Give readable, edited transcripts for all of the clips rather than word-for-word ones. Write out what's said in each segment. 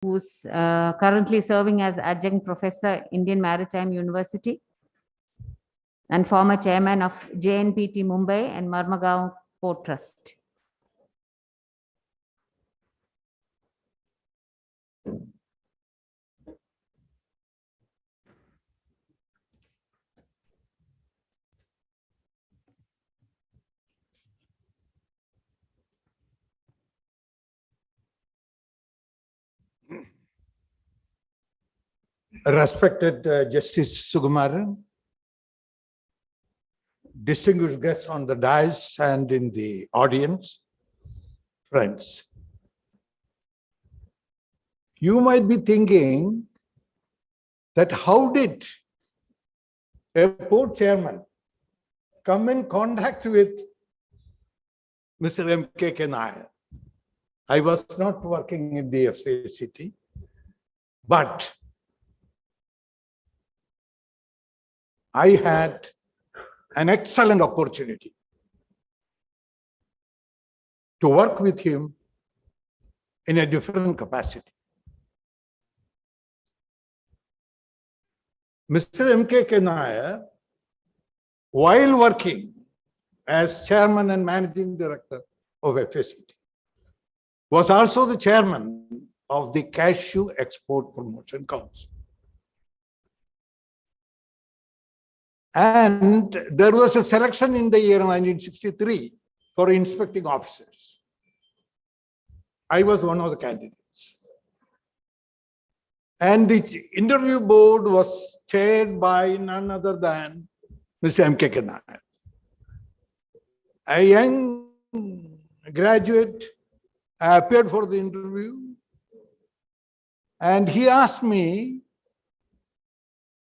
who's currently serving as adjunct professor, Indian Maritime University, and former chairman of JNPT Mumbai and Marmagaon Port Trust. Respected Justice Sukumaran, distinguished guests on the dais and in the audience, friends. You might be thinking that how did a port chairman come in contact with Mr. M.K.K. Nair? I was not working in the FACT, but I had an excellent opportunity to work with him in a different capacity. Mr. M.K.K. Nair, while working as chairman and managing director of FACT, was also the chairman of the Cashew Export Promotion Council. And there was a selection in the year 1963 for inspecting officers. I was one of the candidates. And the interview board was chaired by none other than Mr. M.K.K. Nair. A young graduate appeared for the interview, and he asked me,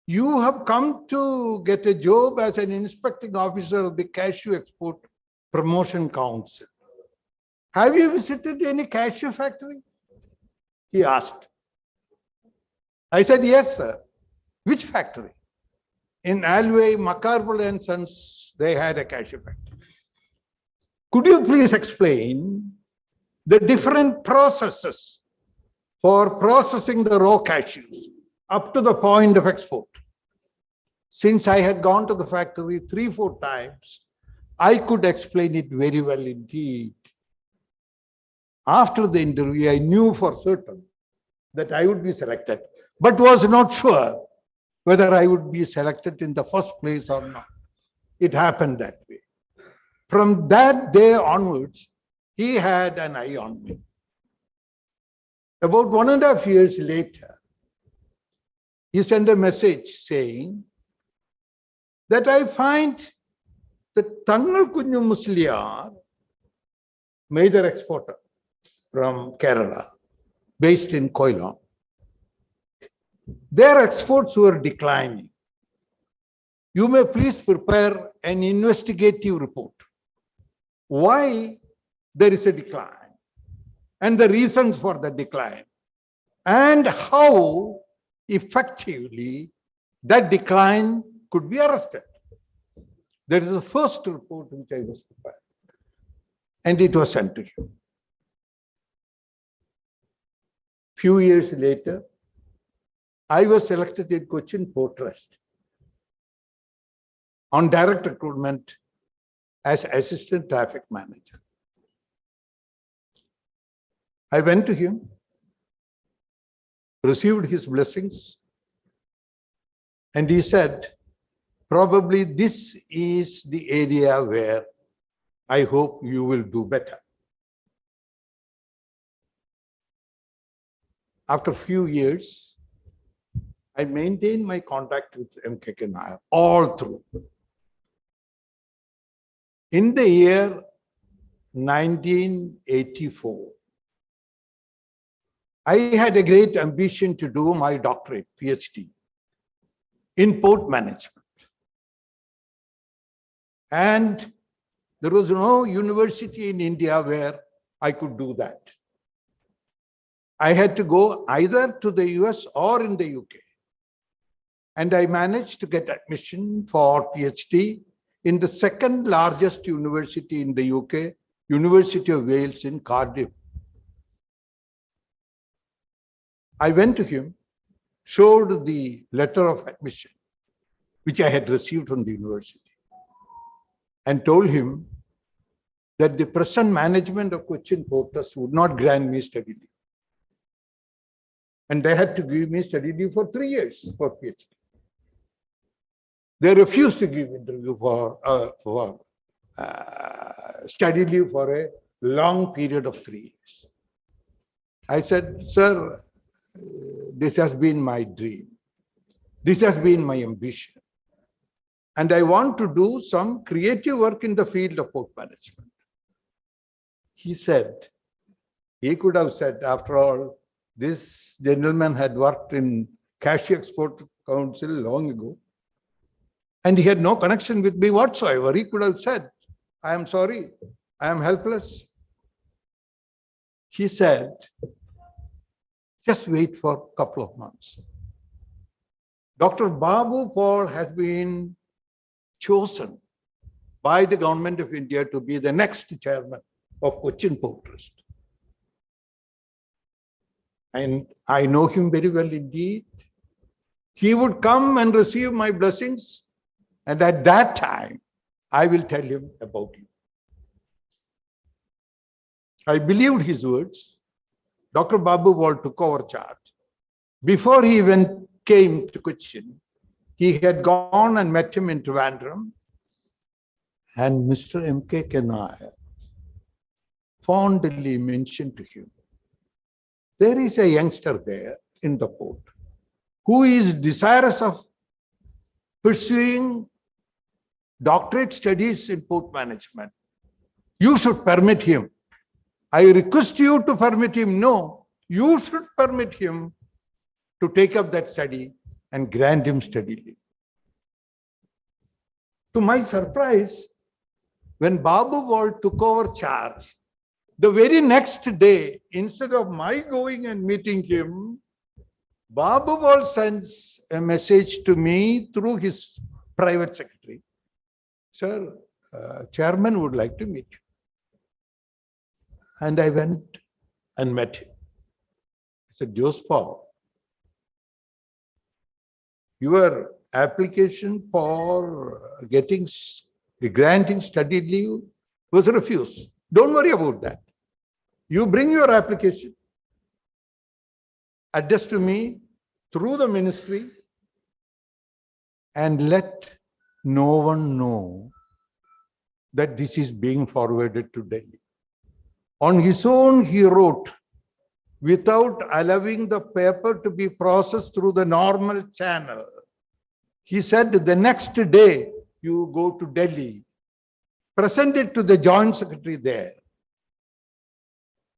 "You have come to get a job as an inspecting officer of the Cashew Export Promotion Council. Have you visited any cashew factory?" He asked. I said, "Yes, sir." "Which factory?" "In Alway, McCarville and Sons, they had a cashew factory." "Could you please explain the different processes for processing the raw cashews up to the point of export?" Since I had gone to the factory 3-4 times, I could explain it very well indeed. After the interview, I knew for certain that I would be selected, but was not sure whether I would be selected in the first place or not. It happened that way. From that day onwards, he had an eye on me. About 1.5 years later, he sent a message saying that I find that Tangal Kunju Musliar, major exporter from Kerala, based in Koilon, their exports were declining. You may please prepare an investigative report. Why there is a decline and the reasons for the decline and how effectively that decline could be arrested. That is the first report which I was prepared, and it was sent to him. Few years later, I was selected in Cochin Port Trust on direct recruitment as assistant traffic manager. I went to him, received his blessings, and he said, "Probably this is the area where I hope you will do better." After a few years, I maintained my contact with M.K.K. Nair all through. In the year 1984, I had a great ambition to do my doctorate, PhD, in port management. And there was no university in India where I could do that. I had to go either to the US or in the UK. And I managed to get admission for PhD in the second largest university in the UK, University of Wales in Cardiff. I went to him, showed the letter of admission, which I had received from the university, and told him that the present management of Cochin Port Trust would not grant me study leave. And they had to give me study leave for 3 years for PhD. They refused to give interview for study leave for a long period of 3 years. I said, sir, this has been my dream. This has been my ambition. And I want to do some creative work in the field of port management. He said, he could have said, after all, this gentleman had worked in Cashew Export Council long ago, and he had no connection with me whatsoever. He could have said, I am sorry, I am helpless. He said, just wait for a couple of months. Dr. Babu Paul has been chosen by the government of India to be the next chairman of Cochin Port Trust. And I know him very well indeed. He would come and receive my blessings, and at that time, I will tell him about you. I believed his words. Dr. Babu Paul took over charge. Before he even came to Cochin, he had gone and met him in Trivandrum, and Mr. M.K.K. Nair fondly mentioned to him, there is a youngster there in the port who is desirous of pursuing doctorate studies in port management. You should permit him. I request you to permit him. No, you should permit him to take up that study and grant him study leave. To my surprise, when Babu Paul took over charge, the very next day, instead of my going and meeting him, Babu Paul sends a message to me through his private secretary. Sir, chairman would like to meet you. And I went and met him. I said, Jose Paul, your application for granting study leave was refused. Don't worry about that. You bring your application, address to me through the ministry, and let no one know that this is being forwarded to Delhi. On his own, he wrote, without allowing the paper to be processed through the normal channel. He said, the next day, you go to Delhi, present it to the Joint Secretary there,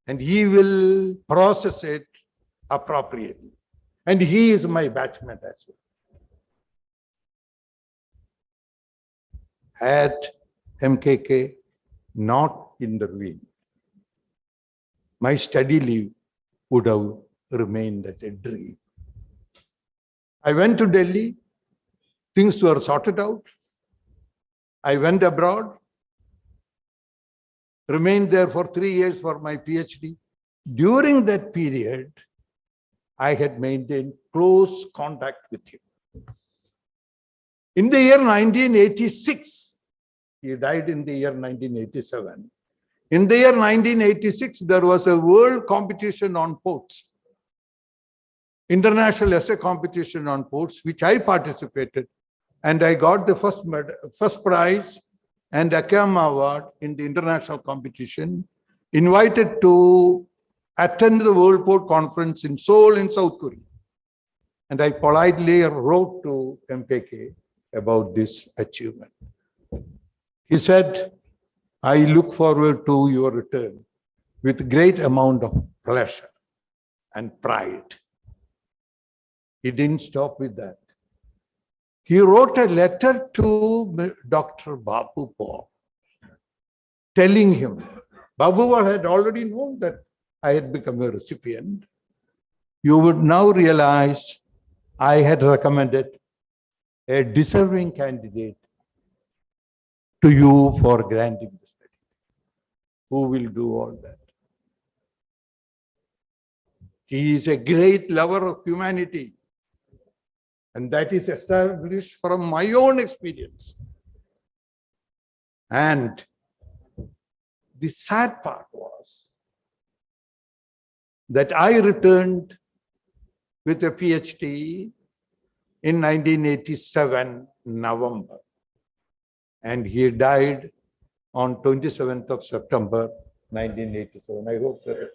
and he will process it appropriately. And he is my batchmate as well. Had MKK not intervened, my study leave would have remained as a dream. I went to Delhi. Things were sorted out. I went abroad, remained there for 3 years for my PhD. During that period, I had maintained close contact with him. In the year 1986, he died in the year 1987. In the year 1986, there was a world competition on ports, international essay competition on ports, which I participated, and I got the first prize and Akiyama Award in the international competition, invited to attend the World Port Conference in Seoul in South Korea. And I politely wrote to MKK about this achievement. He said, I look forward to your return with great amount of pleasure and pride. He didn't stop with that. He wrote a letter to Dr. Babu Paul, telling him, Babu Paul had already known that I had become a recipient. You would now realize I had recommended a deserving candidate to you for granting the study. Who will do all that? He is a great lover of humanity. And that is established from my own experience. And the sad part was that I returned with a PhD in 1987, November. And he died on 27th of September, 1987. I hope that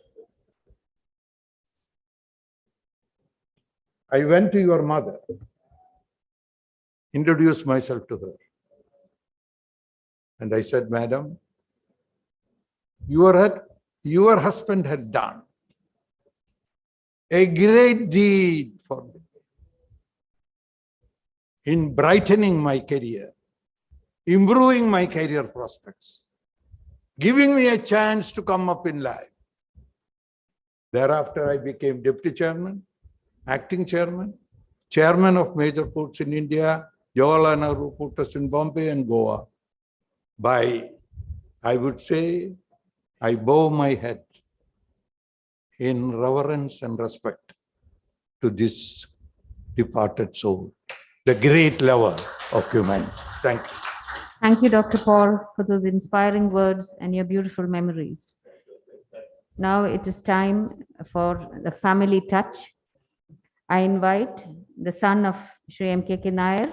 I went to your mother, introduced myself to her. And I said, Madam, your husband had done a great deed for me in brightening my career, improving my career prospects, giving me a chance to come up in life. Thereafter, I became deputy chairman, acting chairman, chairman of major ports in India, Jawaharlal Nehru Port Trust in Bombay and Goa. I would say, I bow my head in reverence and respect to this departed soul, the great lover of humanity. Thank you. Thank you, Dr. Paul, for those inspiring words and your beautiful memories. Now it is time for the family touch. I invite the son of Shri M.K.K. Nair,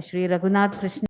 Shri Raghunath Krishna.